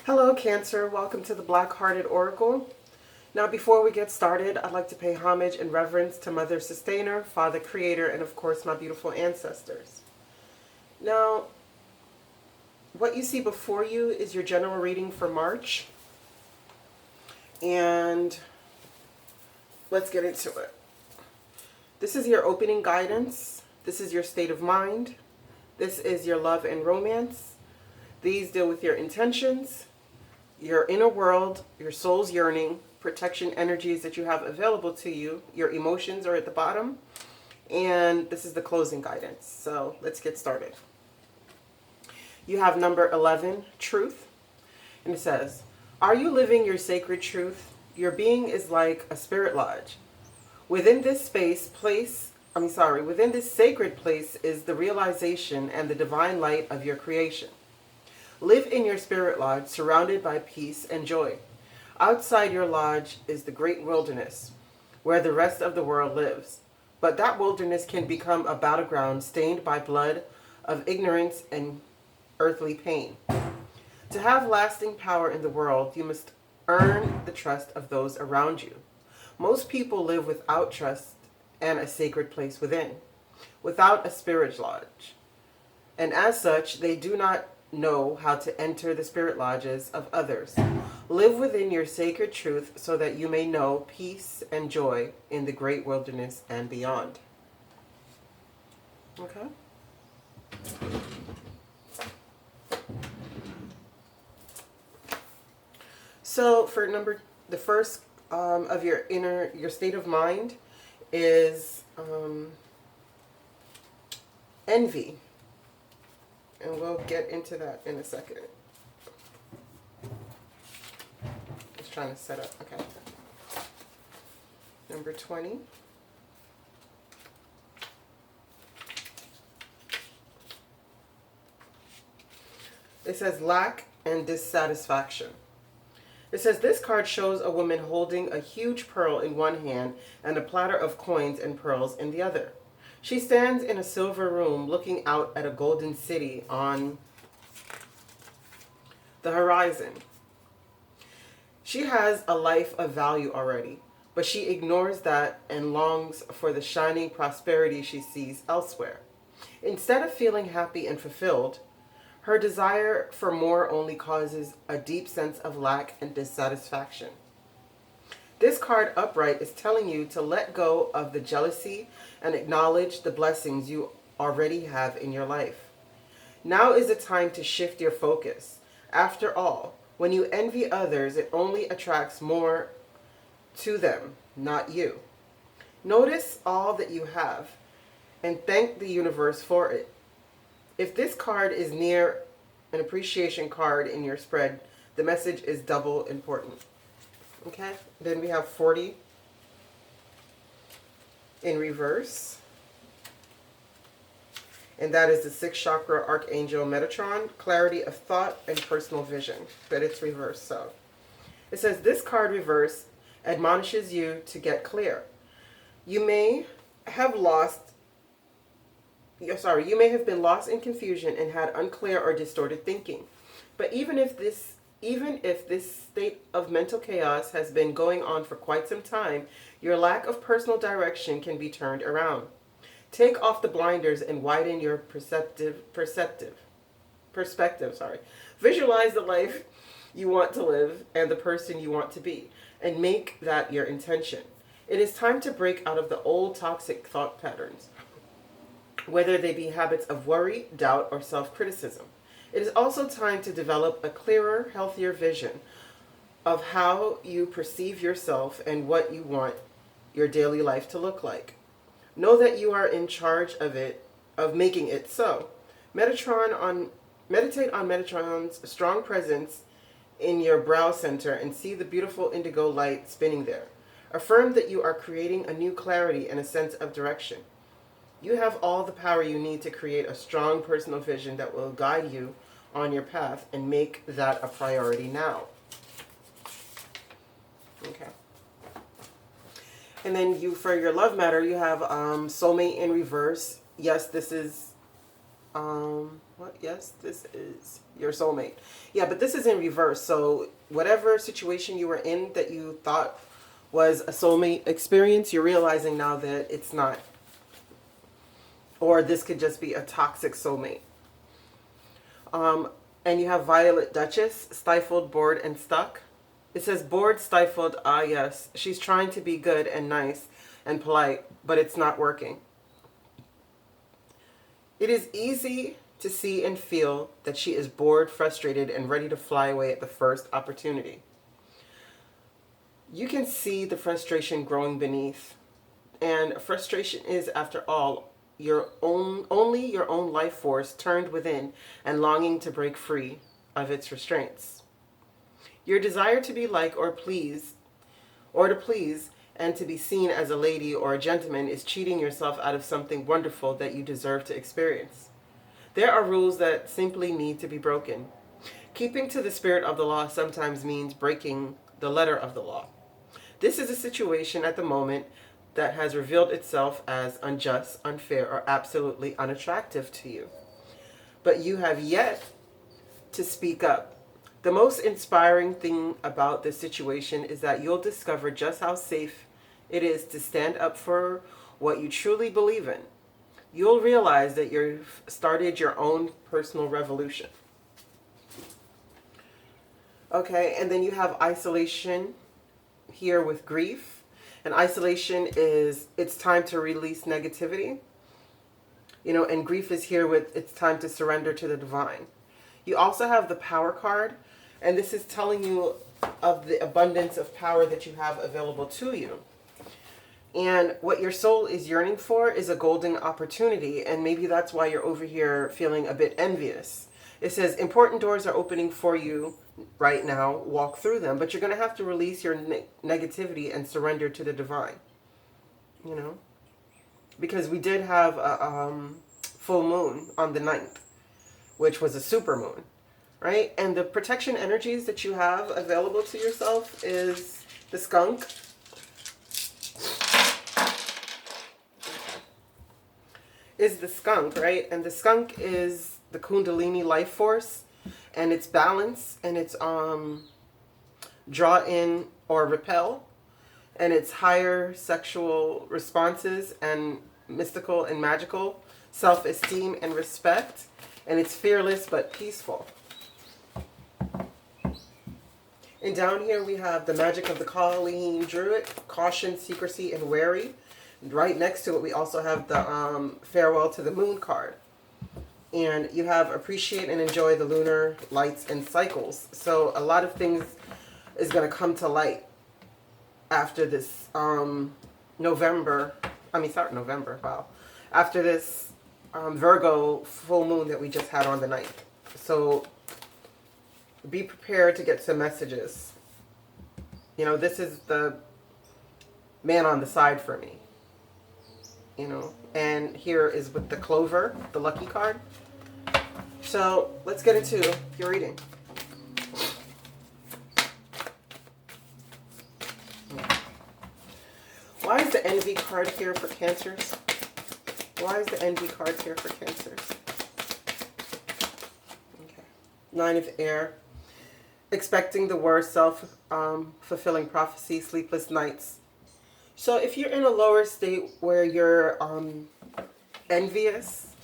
Hello, Cancer. Welcome to the Black Hearted Oracle. Now, before we get started, I'd like to pay homage and reverence to Mother Sustainer, Father Creator, and of course, my beautiful ancestors. Now, what you see before you is your general reading for March. And let's get into it. This is your opening guidance. This is your state of mind. This is your love and romance. These deal with your intentions, your inner world, your soul's yearning, protection energies that you have available to you. Your emotions are at the bottom. And this is the closing guidance. So let's get started. You have number 11, truth. And it says, are you living your sacred truth? Your being is like a spirit lodge. Within this within this sacred place is the realization and the divine light of your creation. Live in your spirit lodge, surrounded by peace and joy. Outside your lodge is the great wilderness, where the rest of the world lives. But that wilderness can become a battleground stained by blood of ignorance and earthly pain. To have lasting power in the world, you must earn the trust of those around you. Most people live without trust and a sacred place within, without a spirit lodge. And as such, they do not know how to enter the spirit lodges of others. Live within your sacred truth so that you may know peace and joy in the great wilderness and beyond. Okay? So for the first of your state of mind is envy. And we'll get into that in a second. Just trying to set up. Okay. Number 20. It says lack and dissatisfaction. It says this card shows a woman holding a huge pearl in one hand and a platter of coins and pearls in the other. She stands in a silver room looking out at a golden city on the horizon. She has a life of value already, but she ignores that and longs for the shining prosperity she sees elsewhere. Instead of feeling happy and fulfilled, her desire for more only causes a deep sense of lack and dissatisfaction. This card upright is telling you to let go of the jealousy and acknowledge the blessings you already have in your life. Now is the time to shift your focus. After all, when you envy others, it only attracts more to them, not you. Notice all that you have and thank the universe for it. If this card is near an appreciation card in your spread, the message is double important. Okay, then we have 40 in reverse. And that is the 6th chakra Archangel Metatron, clarity of thought and personal vision. But it's reversed, so. It says this card reverse admonishes you to get clear. You may have been lost in confusion and had unclear or distorted thinking. But even if this state of mental chaos has been going on for quite some time, your lack of personal direction can be turned around. Take off the blinders and widen your perspective. Visualize the life you want to live and the person you want to be, and make that your intention. It is time to break out of the old toxic thought patterns, whether they be habits of worry, doubt, or self-criticism. It is also time to develop a clearer, healthier vision of how you perceive yourself and what you want your daily life to look like. Know that you are in charge of making it so. Meditate on Metatron's strong presence in your brow center and see the beautiful indigo light spinning there. Affirm that you are creating a new clarity and a sense of direction. You have all the power you need to create a strong personal vision that will guide you on your path, and make that a priority now. Okay. And then for your love matter, you have soulmate in reverse. Yes, this is Yes, this is your soulmate. Yeah, but this is in reverse. So whatever situation you were in that you thought was a soulmate experience, you're realizing now that it's not. Or this could just be a toxic soulmate. And you have Violet Duchess, stifled, bored, and stuck. It says bored, stifled, ah yes. She's trying to be good and nice and polite, but it's not working. It is easy to see and feel that she is bored, frustrated, and ready to fly away at the first opportunity. You can see the frustration growing beneath. And frustration is, after all, only your own life force turned within and longing to break free of its restraints. Your desire to be like or to please and to be seen as a lady or a gentleman is cheating yourself out of something wonderful that you deserve to experience. There are rules that simply need to be broken. Keeping to the spirit of the law sometimes means breaking the letter of the law. This is a situation at the moment that has revealed itself as unjust, unfair, or absolutely unattractive to you. But you have yet to speak up. The most inspiring thing about this situation is that you'll discover just how safe it is to stand up for what you truly believe in. You'll realize that you've started your own personal revolution. Okay, and then you have isolation here with grief. And isolation is, it's time to release negativity. And grief is here with, it's time to surrender to the divine. You also have the Power card, and this is telling you of the abundance of power that you have available to you. And what your soul is yearning for is a golden opportunity, and maybe that's why you're over here feeling a bit envious. It says important doors are opening for you right now. Walk through them, but you're going to have to release your negativity and surrender to the divine. Because we did have a full moon on the 9th, which was a super moon, right? And the protection energies that you have available to yourself is the skunk. Right? And the skunk is the Kundalini life force, and it's balance, and it's draw in or repel, and it's higher sexual responses and mystical and magical, self-esteem and respect, and it's fearless but peaceful. And down here we have the magic of the Colleen Druid, caution, secrecy, and wary. Right next to it we also have the farewell to the moon card. And you have appreciate and enjoy the lunar lights and cycles. So a lot of things is going to come to light after this November, wow. After this Virgo full moon that we just had on the 9th. So be prepared to get some messages. This is the man on the side for me. And here is with the Clover, the lucky card. So let's get into your reading. Why is the Envy card here for Cancers? Why is the Envy card here for Cancers? Okay. 9 of Air. Expecting the worst, self-fulfilling prophecy, sleepless nights. So if you're in a lower state where you're envious,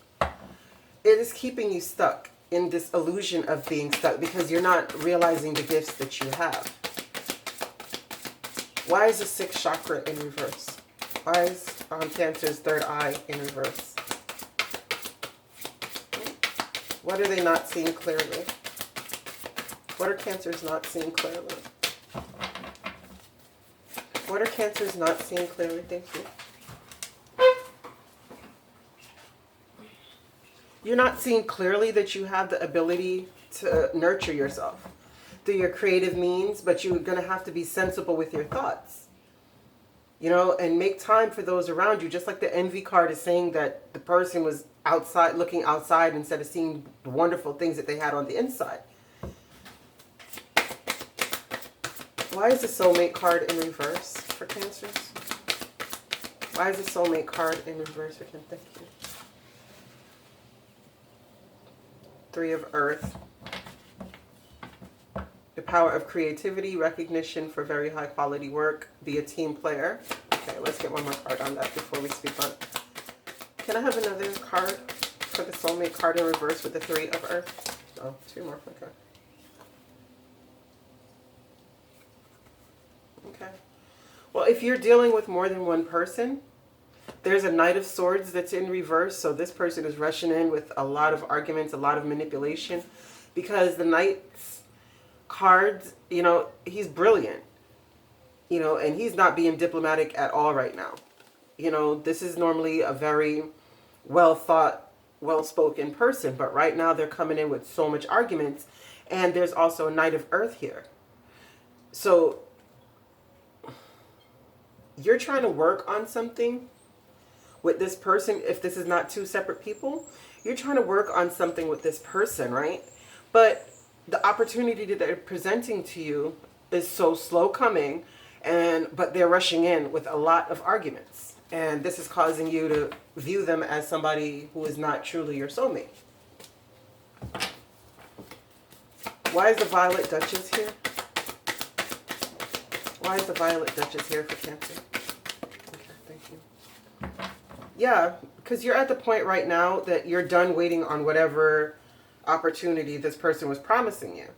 it is keeping you stuck in this illusion of being stuck because you're not realizing the gifts that you have. Why is the 6th chakra in reverse? Why is Cancer's 3rd eye in reverse? What are they not seeing clearly? What are Cancers not seeing clearly? What are Cancers not seeing clearly? Thank you. You're not seeing clearly that you have the ability to nurture yourself through your creative means, but you're going to have to be sensible with your thoughts. And make time for those around you. Just like the Envy card is saying that the person was outside, looking outside instead of seeing the wonderful things that they had on the inside. Why is the Soulmate card in reverse for Cancers? Why is the Soulmate card in reverse for Cancers? Thank you. 3 of Earth. power of creativity, recognition for very high quality work, be a team player. Okay, let's get one more card on that before we speak on. Can I have another card for the soulmate card in reverse with the 3 of Earth? Oh, 2 more. Okay. Okay. Well, if you're dealing with more than one person, there's a Knight of Swords that's in reverse. So this person is rushing in with a lot of arguments, a lot of manipulation, because the Knight's cards, you know, he's brilliant, you know, and he's not being diplomatic at all right now. You know, this is normally a very well thought, well-spoken person, but right now they're coming in with so much arguments, and there's also a Knight of Earth here. So you're trying to work on something with this person. If this is not 2 separate people, you're trying to work on something with this person, right? But the opportunity that they're presenting to you is so slow coming, but they're rushing in with a lot of arguments. And this is causing you to view them as somebody who is not truly your soulmate. Why is the Violet Duchess here? Why is the Violet Duchess here for Cancer? Okay, thank you. Yeah, because you're at the point right now that you're done waiting on whatever opportunity this person was promising you.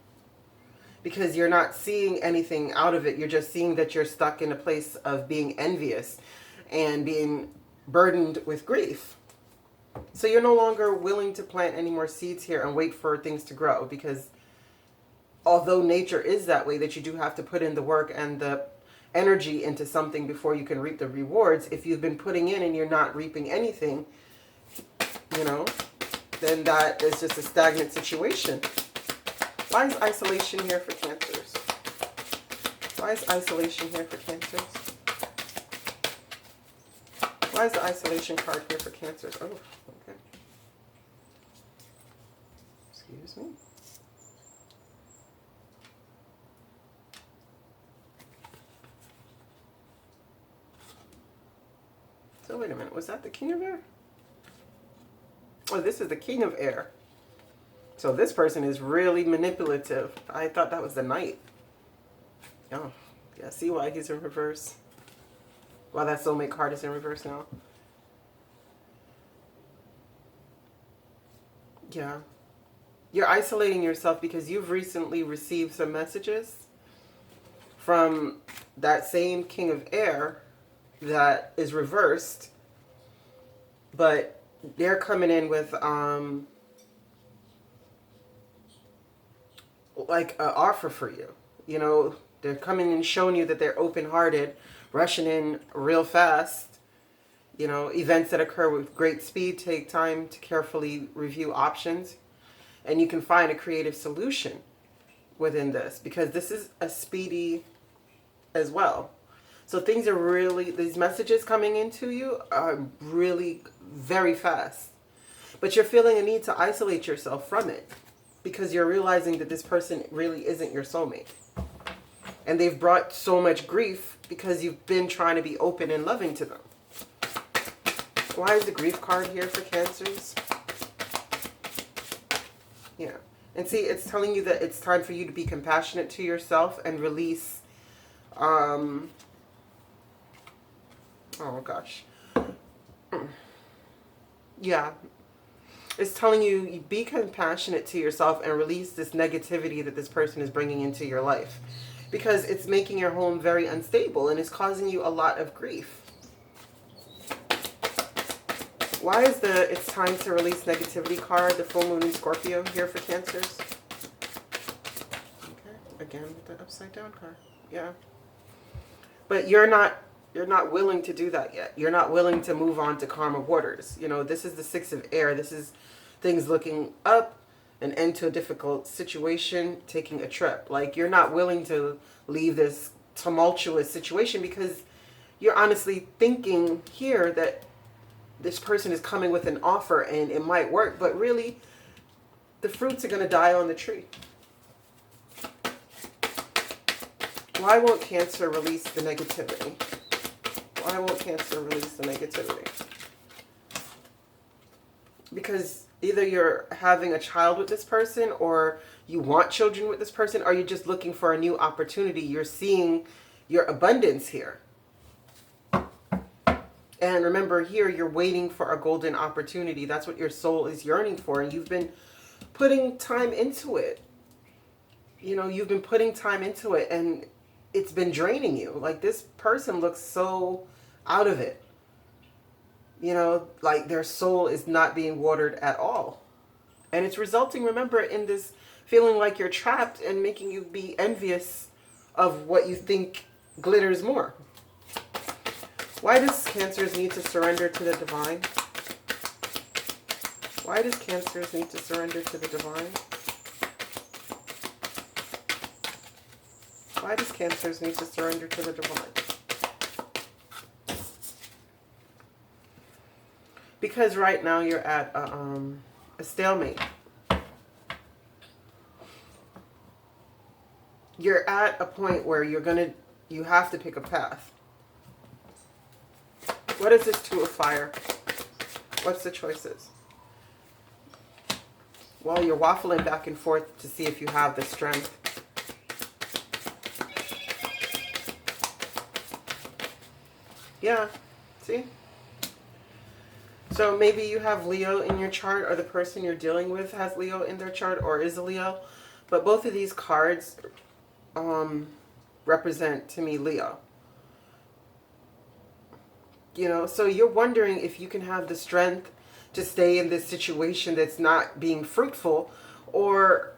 Because you're not seeing anything out of it. You're just seeing that you're stuck in a place of being envious and being burdened with grief. So you're no longer willing to plant any more seeds here and wait for things to grow, because although nature is that way, that you do have to put in the work and the energy into something before you can reap the rewards. If you've been putting in and you're not reaping anything, you know, then that is just a stagnant situation. Why is isolation here for Cancers? Why is isolation here for Cancers? Why is the isolation card here for Cancers? Oh, okay. Excuse me. So wait a minute, was that the King of Air? Oh, this is the King of Air. So this person is really manipulative. I thought that was the Knight. Oh, yeah, see why he's in reverse? Why that soulmate card is in reverse now. Yeah. You're isolating yourself because you've recently received some messages from that same King of Air that is reversed, but they're coming in with like an offer for you. You know, they're coming and showing you that they're open-hearted, rushing in real fast. You know, events that occur with great speed take time to carefully review options, and you can find a creative solution within this, because this is a speedy as well. So things are really, these messages coming into you are really very fast. But you're feeling a need to isolate yourself from it, because you're realizing that this person really isn't your soulmate. And they've brought so much grief because you've been trying to be open and loving to them. Why is the grief card here for Cancers? Yeah. And see, it's telling you that it's time for you to be compassionate to yourself and release, oh gosh. Yeah. It's telling you, be compassionate to yourself and release this negativity that this person is bringing into your life, because it's making your home very unstable and it's causing you a lot of grief. Why is the it's time to release negativity card, the full moon in Scorpio, here for Cancers? Okay, again with the upside down card. Yeah. But you're not willing to do that yet. You're not willing to move on to calmer waters. You know, this is the 6 of Air. This is things looking up, an end to a difficult situation, taking a trip. Like, you're not willing to leave this tumultuous situation because you're honestly thinking here that this person is coming with an offer and it might work, but really the fruits are going to die on the tree. Why won't Cancer release the negativity? Why won't Cancer release the negativity? Because Either you're having a child with this person, or you want children with this person, or you're just looking for a new opportunity. You're seeing your abundance here. And remember, here you're waiting for a golden opportunity. That's what your soul is yearning for. And you've been putting time into it. You know, you've been putting time into it, and it's been draining you. Like, this person looks so out of it. You know, like their soul is not being watered at all. And it's resulting, remember, in this feeling like you're trapped and making you be envious of what you think glitters more. Why does Cancers need to surrender to the divine? Why does Cancers need to surrender to the divine? Why does Cancers need to surrender to the divine? Because right now you're at a stalemate. You're at a point where you have to pick a path. What is this Two of Fire? What's the choices? Well, you're waffling back and forth to see if you have the strength. Yeah, see? So maybe you have Leo in your chart, or the person you're dealing with has Leo in their chart, or is a Leo. But both of these cards represent, to me, Leo. You know, so you're wondering if you can have the strength to stay in this situation that's not being fruitful, or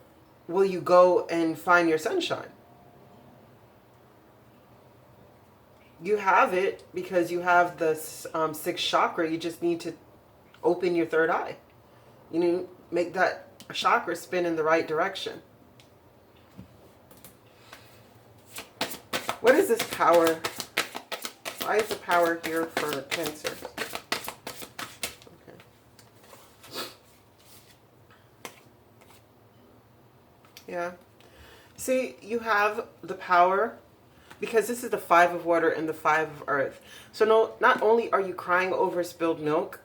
will you go and find your sunshine? You have it because you have the sixth chakra. You just need to open your third eye. You need to make that chakra spin in the right direction. What is this power? Why is the power here for Cancer? Okay. Yeah. See, you have the power because this is the Five of Water and the Five of Earth. So no, not only are you crying over spilled milk,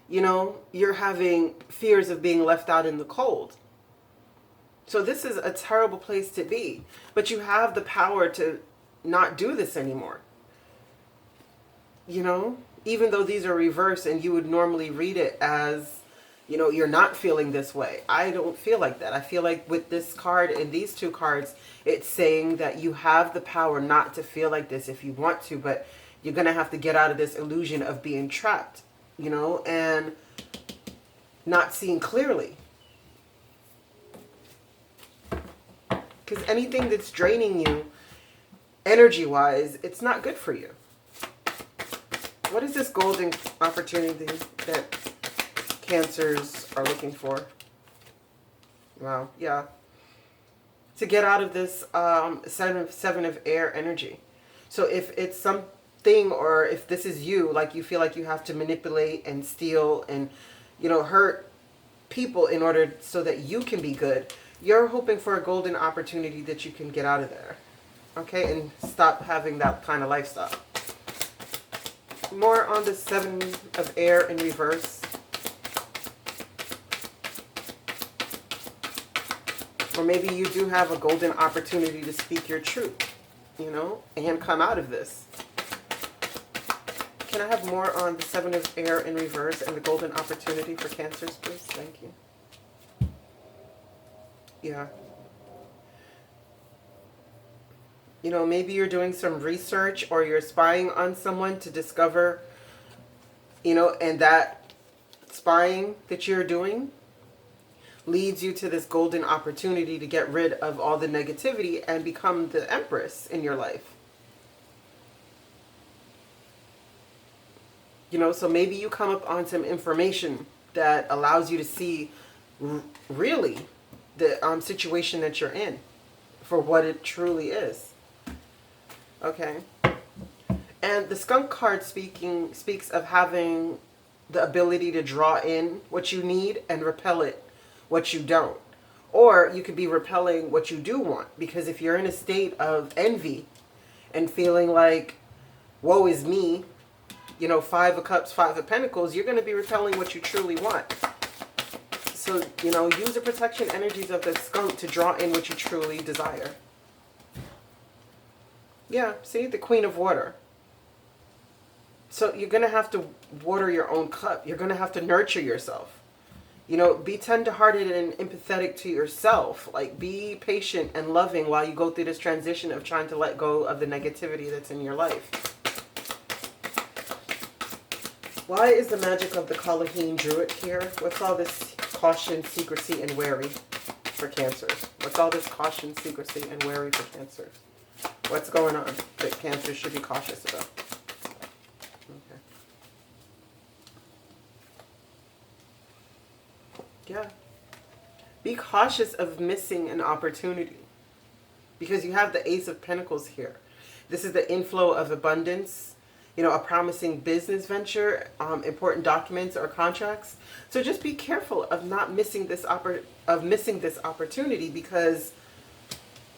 you know, you're having fears of being left out in the cold. So this is a terrible place to be. But you have the power to not do this anymore. You know, even though these are reversed and you would normally read it as, you know, you're not feeling this way. I don't feel like that. I feel like with this card and these two cards, it's saying that you have the power not to feel like this if you want to, but you're going to have to get out of this illusion of being trapped, you know, and not seeing clearly. Because anything that's draining you energy-wise, it's not good for you. What is this golden opportunity that Cancers are looking for? Wow, yeah. To get out of this seven of air energy. So if it's something, or if this is you, like you feel like you have to manipulate and steal and, you know, hurt people in order so that you can be good, you're hoping for a golden opportunity that you can get out of there. Okay, and stop having that kind of lifestyle. More on the Seven of Air in reverse. Or maybe you do have a golden opportunity to speak your truth, you know, and come out of this. Can I have more on the Seven of Air in reverse and the golden opportunity for Cancers, please? Thank you. Yeah. You know, maybe you're doing some research or you're spying on someone to discover, you know, and that spying that you're doing leads you to this golden opportunity to get rid of all the negativity and become the Empress in your life. You know, so maybe you come up on some information that allows you to see really the situation that you're in for what it truly is. Okay. And the skunk card speaks of having the ability to draw in what you need and repel it what you don't. Or you could be repelling what you do want, because if you're in a state of envy and feeling like, woe is me, you know, Five of Cups, Five of Pentacles, you're going to be repelling what you truly want. So, you know, use the protection energies of the skunk to draw in what you truly desire. Yeah, see, the Queen of Water. So you're going to have to water your own cup. You're going to have to nurture yourself. You know, be tender-hearted and empathetic to yourself. Like, be patient and loving while you go through this transition of trying to let go of the negativity that's in your life. Why is the magic of the Kalahine Druid here? What's all this caution, secrecy, and wary for Cancers? What's all this caution, secrecy, and wary for Cancers? What's going on that Cancers should be cautious about? Okay. Yeah. Be cautious of missing an opportunity because you have the Ace of Pentacles here. This is the inflow of abundance, you know, a promising business venture, important documents or contracts. So just be careful of not missing this opportunity because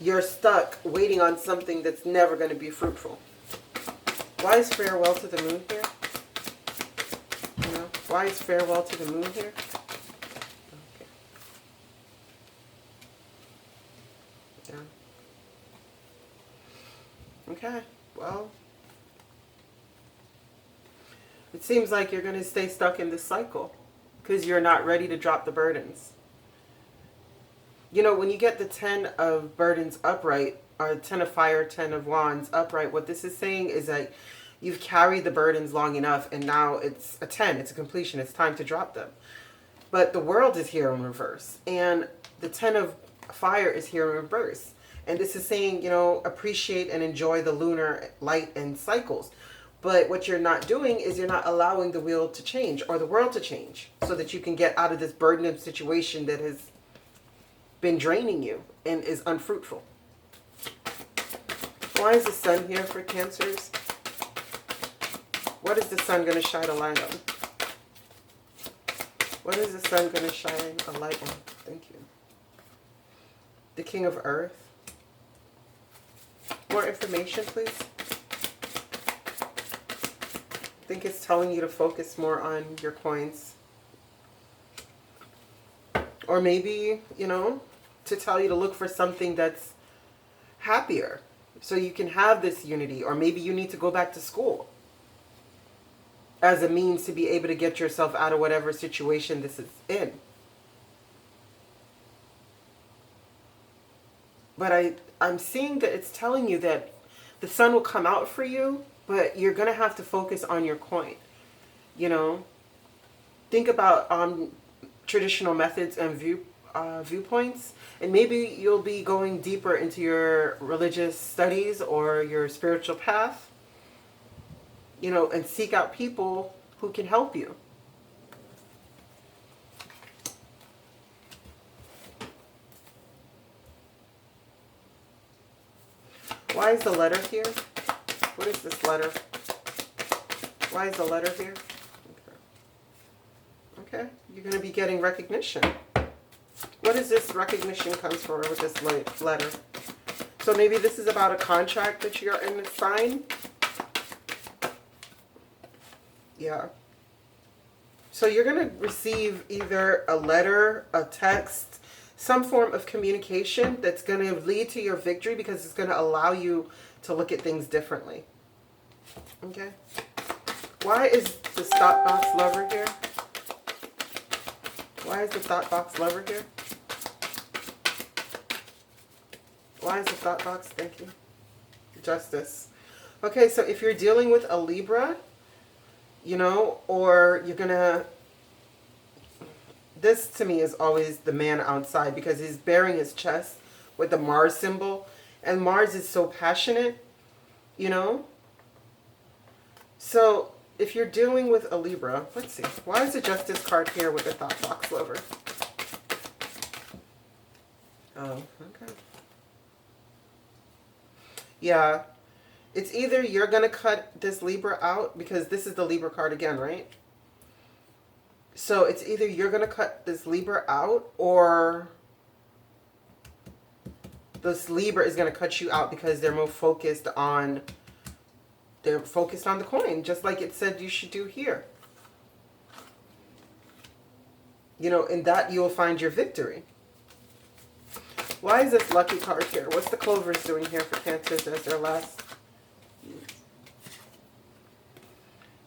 you're stuck waiting on something that's never going to be fruitful. Why is farewell to the moon here? You know, why is farewell to the moon here? Okay, well, it seems like you're going to stay stuck in this cycle because you're not ready to drop the burdens. You know, when you get the 10 of burdens upright, or 10 of fire, 10 of wands upright, what this is saying is that you've carried the burdens long enough and now it's a 10, it's a completion, it's time to drop them. But the world is here in reverse and the 10 of fire is here in reverse. And this is saying, you know, appreciate and enjoy the lunar light and cycles. But what you're not doing is you're not allowing the wheel to change or the world to change so that you can get out of this burdensome situation that has been draining you and is unfruitful. Why is the sun here for Cancers? What is the sun going to shine a light on? What is the sun going to shine a light on? Thank you. The King of Earth. More information, please. I think it's telling you to focus more on your coins. Or maybe, you know, to tell you to look for something that's happier so you can have this unity. Or maybe you need to go back to school as a means to be able to get yourself out of whatever situation this is in. But I'm seeing that it's telling you that the sun will come out for you, but you're going to have to focus on your coin. You know, think about traditional methods and viewpoints, and maybe you'll be going deeper into your religious studies or your spiritual path, you know, and seek out people who can help you. Why is the letter here? What is this letter? Why is the letter here? Okay, you're going to be getting recognition. What is this recognition comes for with this letter? So maybe this is about a contract that you're in to sign. Yeah. So you're going to receive either a letter, a text, some form of communication that's going to lead to your victory because it's going to allow you to look at things differently. Okay. Why is the thought box lover here? Why is the thought box lover here? Why is the thought box? Thank you. Justice. Okay, so if you're dealing with a Libra, you know, or you're going to... This to me is always the man outside because he's bearing his chest with the Mars symbol. And Mars is so passionate, you know. So if you're dealing with a Libra, let's see. Why is the Justice card here with the thought box lover? Oh, okay. Yeah. It's either you're going to cut this Libra out because this is the Libra card again, right? So it's either you're going to cut this Libra out or this Libra is going to cut you out because they're more focused on, the coin, just like it said you should do here. In that you'll find your victory. Why is this lucky card here? What's the Clovers doing here for Cancers as their last?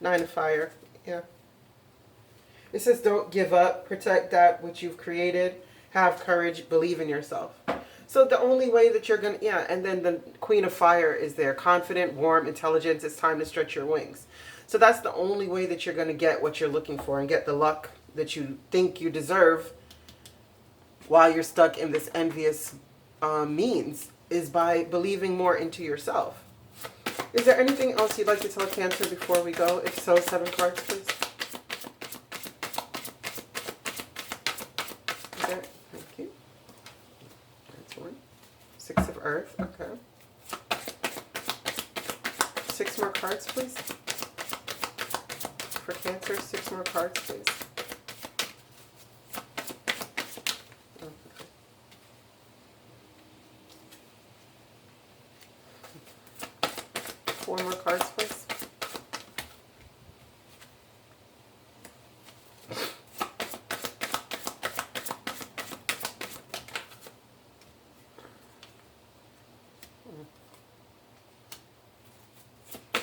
Nine of Fire. Yeah. It says don't give up. Protect that which you've created. Have courage. Believe in yourself. So the only way that you're going to, and then the Queen of Fire is there. Confident, warm, intelligent. It's time to stretch your wings. So that's the only way that you're going to get what you're looking for and get the luck that you think you deserve while you're stuck in this envious means, is by believing more into yourself. Is there anything else you'd like to tell Cancer before we go? If so, 7 cards, please. Okay, thank you. That's 1. 6 of Earth, okay. 6 more cards, please. For Cancer, 6 more cards, please. 4 more cards, please.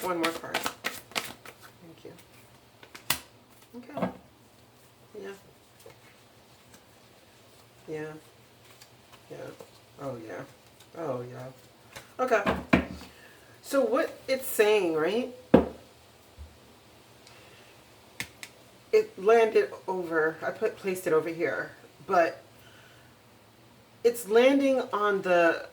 One more card. Thank you. Okay. Yeah. Yeah. Yeah. Oh, yeah. Oh, yeah. Okay. So what it's saying, right? It landed over, I placed it over here, but it's landing on the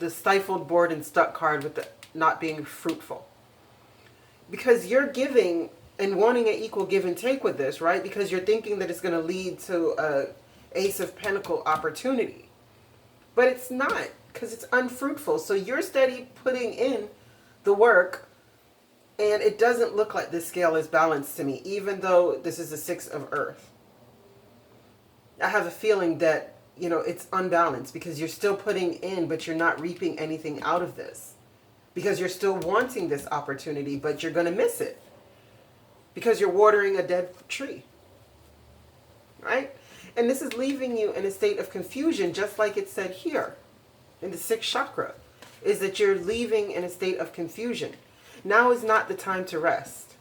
stifled, bored, and stuck card with the not being fruitful. Because you're giving and wanting an equal give and take with this, right? Because you're thinking that it's going to lead to a Ace of Pentacle opportunity. But it's not, because it's unfruitful. So you're steady putting in the work, and it doesn't look like this scale is balanced to me, even though this is the 6 of Earth. I have a feeling that, it's unbalanced because you're still putting in, but you're not reaping anything out of this. Because you're still wanting this opportunity, but you're going to miss it. Because you're watering a dead tree. Right? And this is leaving you in a state of confusion, just like it said here in the 6th chakra, is that you're leaving in a state of confusion. Now is not the time to rest.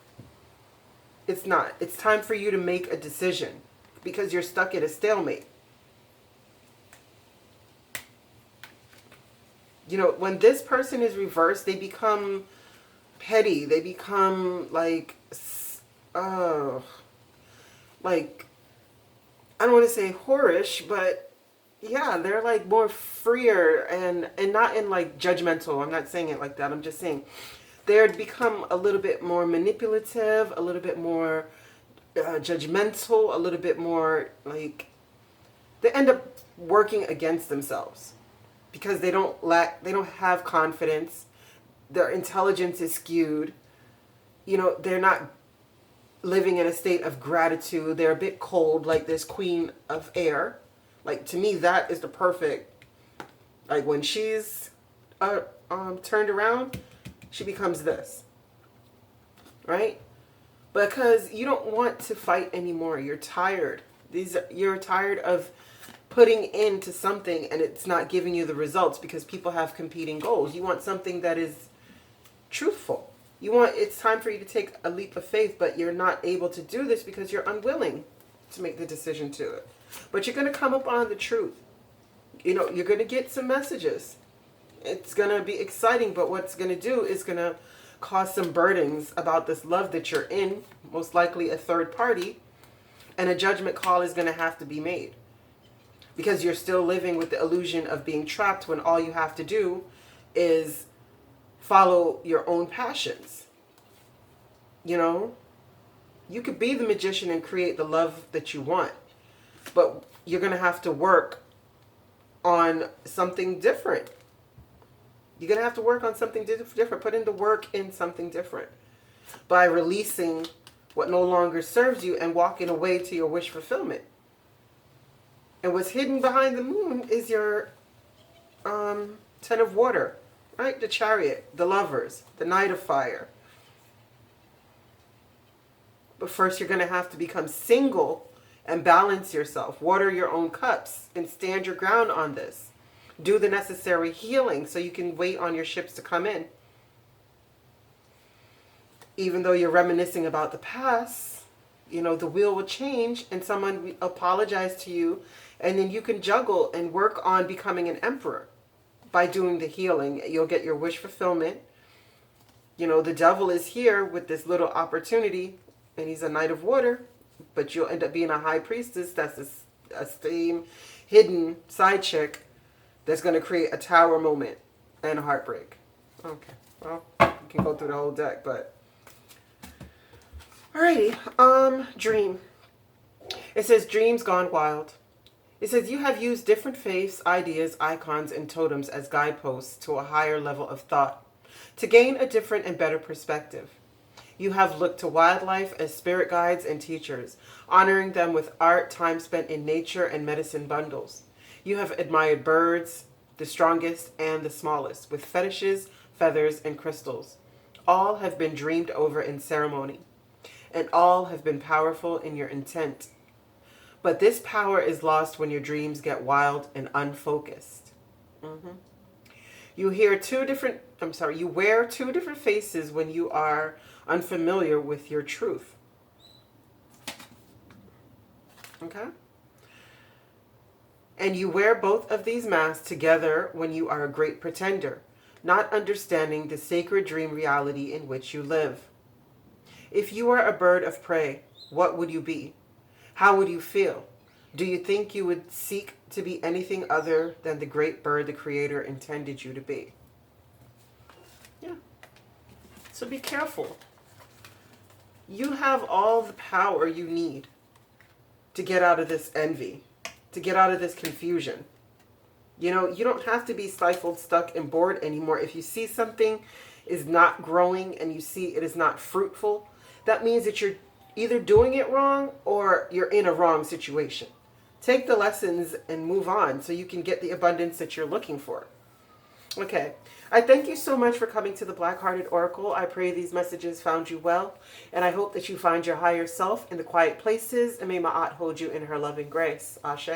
It's not. It's time for you to make a decision because you're stuck at a stalemate. When this person is reversed, they become petty. They become like I don't want to say whorish, but yeah, they're like more freer and not in like judgmental. I'm not saying it like that. I'm just saying they're become a little bit more manipulative, a little bit more judgmental, a little bit more like they end up working against themselves because they don't have confidence. Their intelligence is skewed. They're not living in a state of gratitude. They're a bit cold, like this Queen of Air. Like, to me, that is the perfect, like when she's turned around, she becomes this, right? Because you don't want to fight anymore. You're tired. You're tired of putting into something and it's not giving you the results because people have competing goals. You want something that is truthful. It's time for you to take a leap of faith, but you're not able to do this because you're unwilling to make the decision to it. But you're going to come up on the truth. You're going to get some messages. It's going to be exciting, but what's going to do is going to cause some burdens about this love that you're in, most likely a third party, and a judgment call is going to have to be made. Because you're still living with the illusion of being trapped when all you have to do is follow your own passions. You could be the magician and create the love that you want, but you're going to have to work on something different. You're going to have to work on something different. Put in the work in something different by releasing what no longer serves you and walking away to your wish fulfillment. And what's hidden behind the moon is your 10 of water, right? The Chariot, the Lovers, the Knight of Fire. But first, you're going to have to become single and balance yourself. Water your own cups and stand your ground on this. Do the necessary healing so you can wait on your ships to come in. Even though you're reminiscing about the past, you know, the wheel will change and someone will apologize to you, and then you can juggle and work on becoming an emperor by doing the healing. You'll get your wish fulfillment. You know, the devil is here with this little opportunity, and he's a knight of water, but you'll end up being a high priestess. That's a same hidden side chick that's going to create a tower moment and a heartbreak. Okay, well, you can go through the whole deck, but alrighty. Dream. It says dreams gone wild. It says you have used different faiths, ideas, icons, and totems as guideposts to a higher level of thought to gain a different and better perspective. You have looked to wildlife as spirit guides and teachers, honoring them with art, time spent in nature, and medicine bundles. You have admired birds, the strongest and the smallest, with fetishes, feathers, and crystals. All have been dreamed over in ceremony, and all have been powerful in your intent. But this power is lost when your dreams get wild and unfocused. You wear two different faces when you are unfamiliar with your truth. Okay? And you wear both of these masks together when you are a great pretender, not understanding the sacred dream reality in which you live. If you are a bird of prey, what would you be? How would you feel? Do you think you would seek to be anything other than the great bird the Creator intended you to be? Yeah. So be careful. You have all the power you need to get out of this envy, to get out of this confusion. You know, you don't have to be stifled, stuck, and bored anymore. If you see something is not growing and you see it is not fruitful, that means that you're either doing it wrong or you're in a wrong situation. Take the lessons and move on so you can get the abundance that you're looking for. Okay. I thank you so much for coming to the Black Hearted Oracle. I pray these messages found you well, and I hope that you find your higher self in the quiet places, and may Ma'at hold you in her loving grace. Ashe.